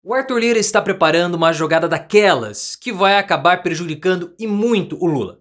O Arthur Lira está preparando uma jogada daquelas que vai acabar prejudicando e muito o Lula.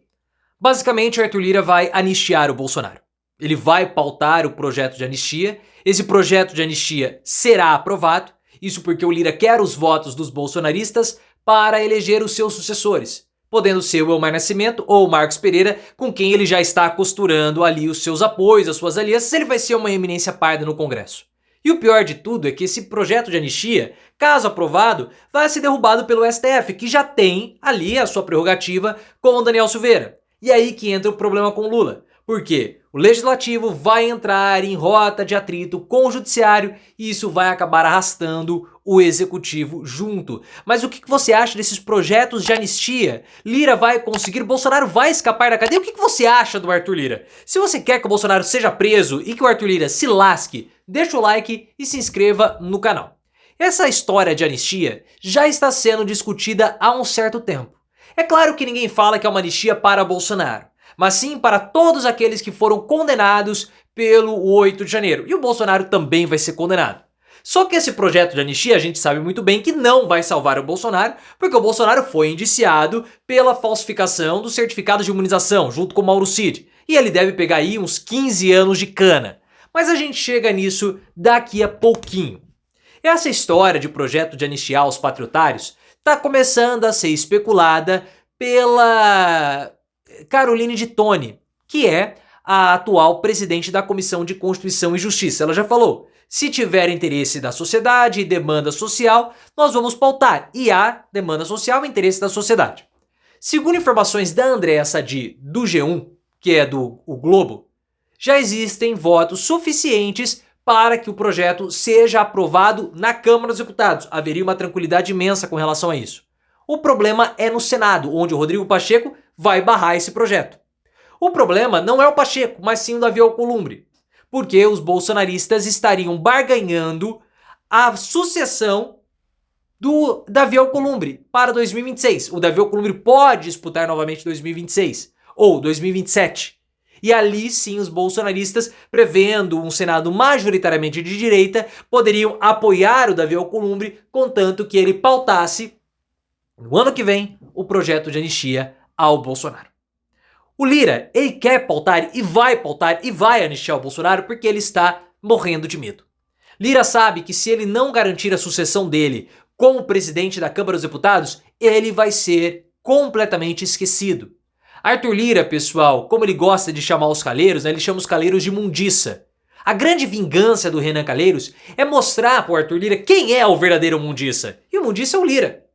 Basicamente, o Arthur Lira vai anistiar o Bolsonaro. Ele vai pautar o projeto de anistia, esse projeto de anistia será aprovado, isso porque o Lira quer os votos dos bolsonaristas para eleger os seus sucessores, podendo ser o Elmar Nascimento ou o Marcos Pereira, com quem ele já está costurando ali os seus apoios, as suas alianças, ele vai ser uma eminência parda no Congresso. E o pior de tudo é que esse projeto de anistia, caso aprovado, vai ser derrubado pelo STF, que já tem ali a sua prerrogativa com o Daniel Silveira. E aí que entra o problema com o Lula. Porque o legislativo vai entrar em rota de atrito com o judiciário e isso vai acabar arrastando o executivo junto. Mas o que você acha desses projetos de anistia? Lira vai conseguir, Bolsonaro vai escapar da cadeia? O que você acha do Arthur Lira? Se você quer que o Bolsonaro seja preso e que o Arthur Lira se lasque, deixa o like e se inscreva no canal. Essa história de anistia já está sendo discutida há um certo tempo. É claro que ninguém fala que é uma anistia para Bolsonaro, mas sim para todos aqueles que foram condenados pelo 8 de janeiro. E o Bolsonaro também vai ser condenado. Só que esse projeto de anistia a gente sabe muito bem que não vai salvar o Bolsonaro, porque o Bolsonaro foi indiciado pela falsificação do certificado de imunização, junto com o Mauro Cid. E ele deve pegar aí uns 15 anos de cana. Mas a gente chega nisso daqui a pouquinho. Essa história de projeto de anistiar os patriotários está começando a ser especulada pela Caroline de Tone, que é a atual presidente da Comissão de Constituição e Justiça. Ela já falou, se tiver interesse da sociedade e demanda social, nós vamos pautar. E há demanda social e interesse da sociedade. Segundo informações da Andréa Sadi, do G1, que é do o Globo, já existem votos suficientes para que o projeto seja aprovado na Câmara dos Deputados. Haveria uma tranquilidade imensa com relação a isso. O problema é no Senado, onde o Rodrigo Pacheco vai barrar esse projeto. O problema não é o Pacheco, mas sim o Davi Alcolumbre, porque os bolsonaristas estariam barganhando a sucessão do Davi Alcolumbre para 2026. O Davi Alcolumbre pode disputar novamente 2026 ou 2027. E ali sim os bolsonaristas, prevendo um Senado majoritariamente de direita, poderiam apoiar o Davi Alcolumbre, contanto que ele pautasse, no ano que vem, o projeto de anistia ao Bolsonaro. O Lira, ele quer pautar e vai anistiar o Bolsonaro porque ele está morrendo de medo. Lira sabe que se ele não garantir a sucessão dele como presidente da Câmara dos Deputados, ele vai ser completamente esquecido. Arthur Lira, pessoal, como ele gosta de chamar os calheiros, né, ele chama os calheiros de mundiça. A grande vingança do Renan Calheiros é mostrar para o Arthur Lira quem é o verdadeiro mundiça. E o mundiça é o Lira.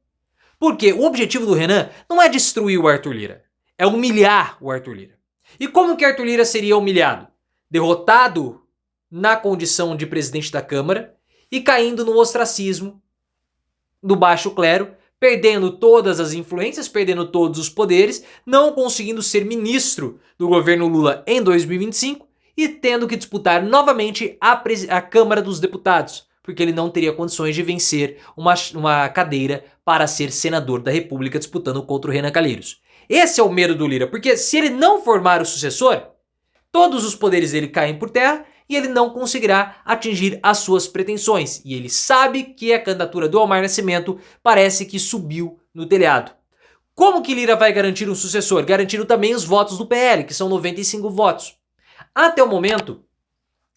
Porque o objetivo do Renan não é destruir o Arthur Lira, é humilhar o Arthur Lira. E como que Arthur Lira seria humilhado? Derrotado na condição de presidente da Câmara e caindo no ostracismo do baixo clero, perdendo todas as influências, perdendo todos os poderes, não conseguindo ser ministro do governo Lula em 2025 e tendo que disputar novamente a Câmara dos Deputados, porque ele não teria condições de vencer uma cadeira para ser senador da República disputando contra o Renan Calheiros. Esse é o medo do Lira, porque se ele não formar o sucessor, todos os poderes dele caem por terra e ele não conseguirá atingir as suas pretensões. E ele sabe que a candidatura do Elmar Nascimento parece que subiu no telhado. Como que Lira vai garantir um sucessor? Garantindo também os votos do PL, que são 95 votos. Até o momento,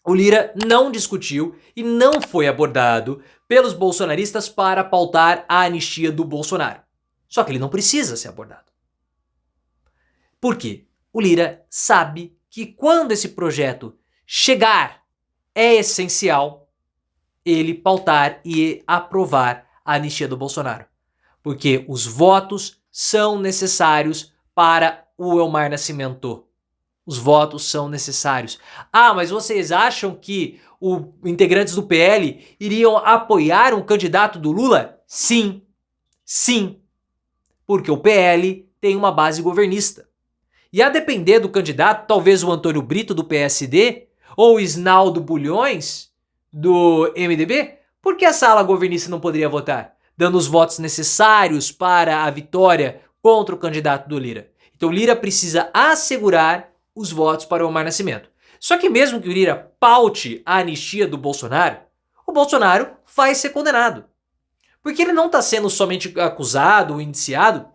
o Lira não discutiu e não foi abordado pelos bolsonaristas para pautar a anistia do Bolsonaro. Só que ele não precisa ser abordado. Por quê? O Lira sabe que quando esse projeto chegar, é essencial ele pautar e aprovar a anistia do Bolsonaro. Porque os votos são necessários para o Elmar Nascimento. Os votos são necessários. Ah, mas vocês acham que os integrantes do PL iriam apoiar um candidato do Lula? Sim. Sim. Porque o PL tem uma base governista. E a depender do candidato, talvez o Antônio Brito do PSD ou o Isnaldo Bulhões do MDB, por que a sala governista não poderia votar? Dando os votos necessários para a vitória contra o candidato do Lira. Então o Lira precisa assegurar os votos para o Elmar Nascimento. Só que mesmo que o Lira paute a anistia do Bolsonaro, o Bolsonaro vai ser condenado. Porque ele não está sendo somente acusado ou indiciado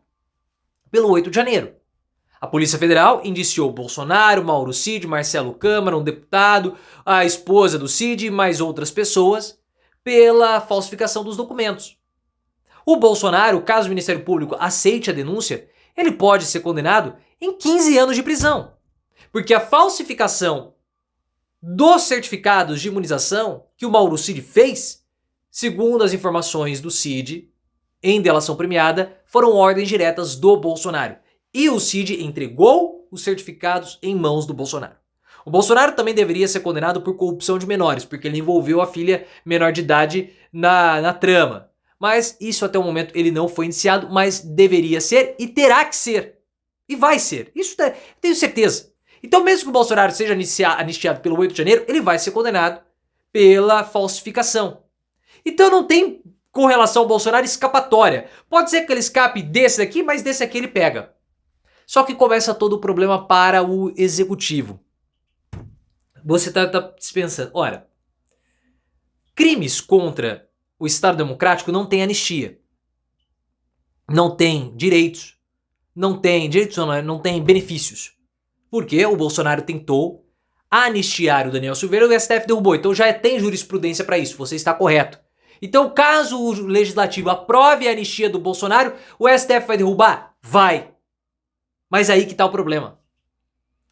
pelo 8 de janeiro. A Polícia Federal indiciou Bolsonaro, Mauro Cid, Marcelo Câmara, um deputado, a esposa do Cid e mais outras pessoas pela falsificação dos documentos. O Bolsonaro, caso o Ministério Público aceite a denúncia, ele pode ser condenado em 15 anos de prisão. Porque a falsificação dos certificados de imunização que o Mauro Cid fez, segundo as informações do Cid, em delação premiada, foram ordens diretas do Bolsonaro. E o Cid entregou os certificados em mãos do Bolsonaro. O Bolsonaro também deveria ser condenado por corrupção de menores, porque ele envolveu a filha menor de idade na trama. Mas isso até o momento ele não foi indiciado, mas deveria ser e terá que ser. E vai ser. Isso tenho certeza. Então mesmo que o Bolsonaro seja anistiado pelo 8 de janeiro, ele vai ser condenado pela falsificação. Então não tem correlação ao Bolsonaro escapatória. Pode ser que ele escape desse daqui, mas desse aqui ele pega. Só que começa todo o problema para o executivo. Você tá pensando, ora, crimes contra o Estado Democrático não tem anistia. Não tem direitos. Não tem benefícios. Porque o Bolsonaro tentou anistiar o Daniel Silveira e o STF derrubou. Então já tem jurisprudência para isso, você está correto. Então caso o Legislativo aprove a anistia do Bolsonaro, o STF vai derrubar? Vai. Mas aí que está o problema.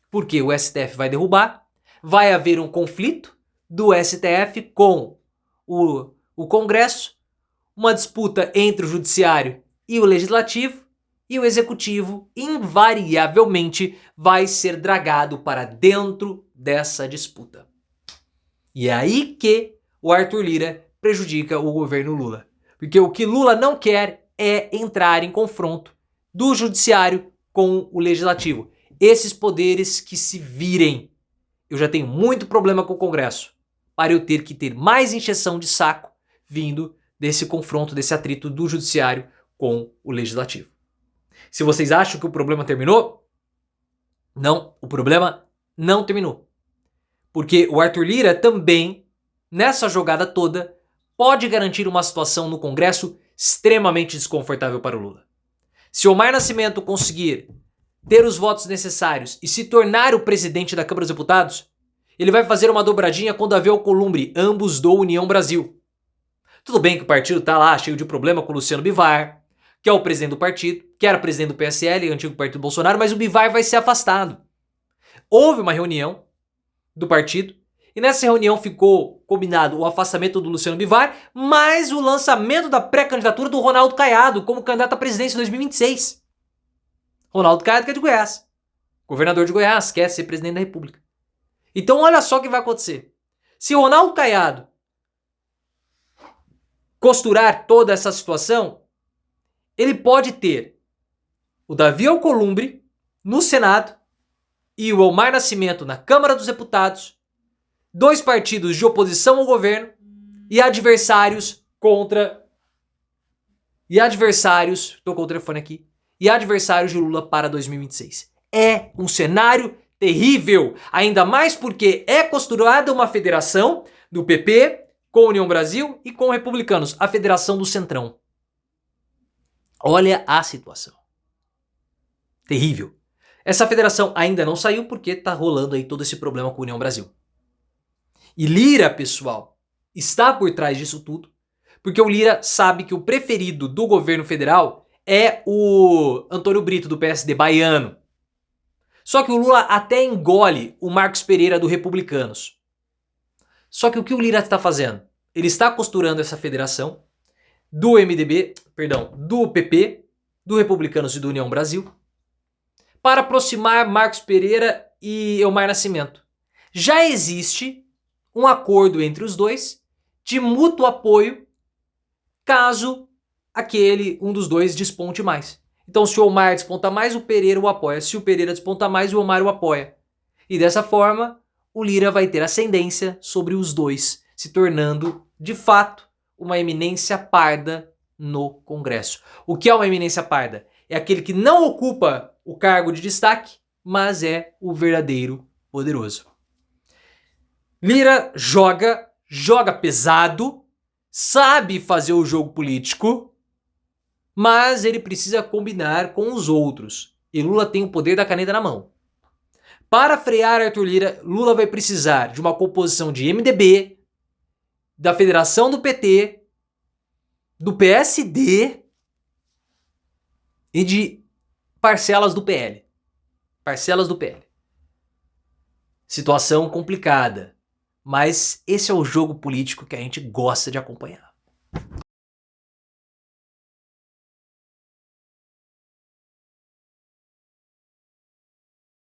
Porque o STF vai derrubar, vai haver um conflito do STF com o Congresso, uma disputa entre o Judiciário e o Legislativo, e o Executivo invariavelmente vai ser dragado para dentro dessa disputa. E é aí que o Arthur Lira prejudica o governo Lula. Porque o que Lula não quer é entrar em confronto do Judiciário com o Legislativo. Esses poderes que se virem. Eu já tenho muito problema com o Congresso para eu ter que ter mais encheção de saco vindo desse confronto, desse atrito do Judiciário com o Legislativo. Se vocês acham que o problema terminou, não, o problema não terminou. Porque o Arthur Lira também, nessa jogada toda, pode garantir uma situação no Congresso extremamente desconfortável para o Lula. Se Omar Nascimento conseguir ter os votos necessários e se tornar o presidente da Câmara dos Deputados, ele vai fazer uma dobradinha com Davi Alcolumbre, ambos do União Brasil. Tudo bem que o partido está lá cheio de problema com o Luciano Bivar, que é o presidente do partido, que era presidente do PSL, antigo partido do Bolsonaro, mas o Bivar vai ser afastado. Houve uma reunião do partido, e nessa reunião ficou combinado o afastamento do Luciano Bivar, mais o lançamento da pré-candidatura do Ronaldo Caiado como candidato à presidência em 2026. Ronaldo Caiado, que é de Goiás. Governador de Goiás, quer ser presidente da República. Então olha só o que vai acontecer. Se o Ronaldo Caiado costurar toda essa situação, ele pode ter o Davi Alcolumbre no Senado e o Omar Nascimento na Câmara dos Deputados, dois partidos de oposição ao governo e adversários contra... Tô com o telefone aqui. E adversários de Lula para 2026. É um cenário terrível, ainda mais porque é costurada uma federação do PP com a União Brasil e com republicanos, a federação do Centrão. Olha a situação. Terrível. Essa federação ainda não saiu porque tá rolando aí todo esse problema com a União Brasil. E Lira, pessoal, está por trás disso tudo, porque o Lira sabe que o preferido do governo federal é o Antônio Brito, do PSD baiano. Só que o Lula até engole o Marcos Pereira, do Republicanos. Só que o que o Lira está fazendo? Ele está costurando essa federação do do PP, do Republicanos e do União Brasil, para aproximar Marcos Pereira e Omar Nascimento. Já existe um acordo entre os dois de mútuo apoio caso um dos dois desponte mais. Então se o Omar desponta mais, o Pereira o apoia. Se o Pereira desponta mais, o Omar o apoia. E dessa forma, o Lira vai ter ascendência sobre os dois, se tornando, de fato, uma eminência parda no Congresso. O que é uma eminência parda? É aquele que não ocupa o cargo de destaque, mas é o verdadeiro poderoso. Lira joga pesado, sabe fazer o jogo político, mas ele precisa combinar com os outros. E Lula tem o poder da caneta na mão. Para frear Arthur Lira, Lula vai precisar de uma composição de MDB, da federação do PT, do PSD e de parcelas do PL. Parcelas do PL. Situação complicada, mas esse é o jogo político que a gente gosta de acompanhar.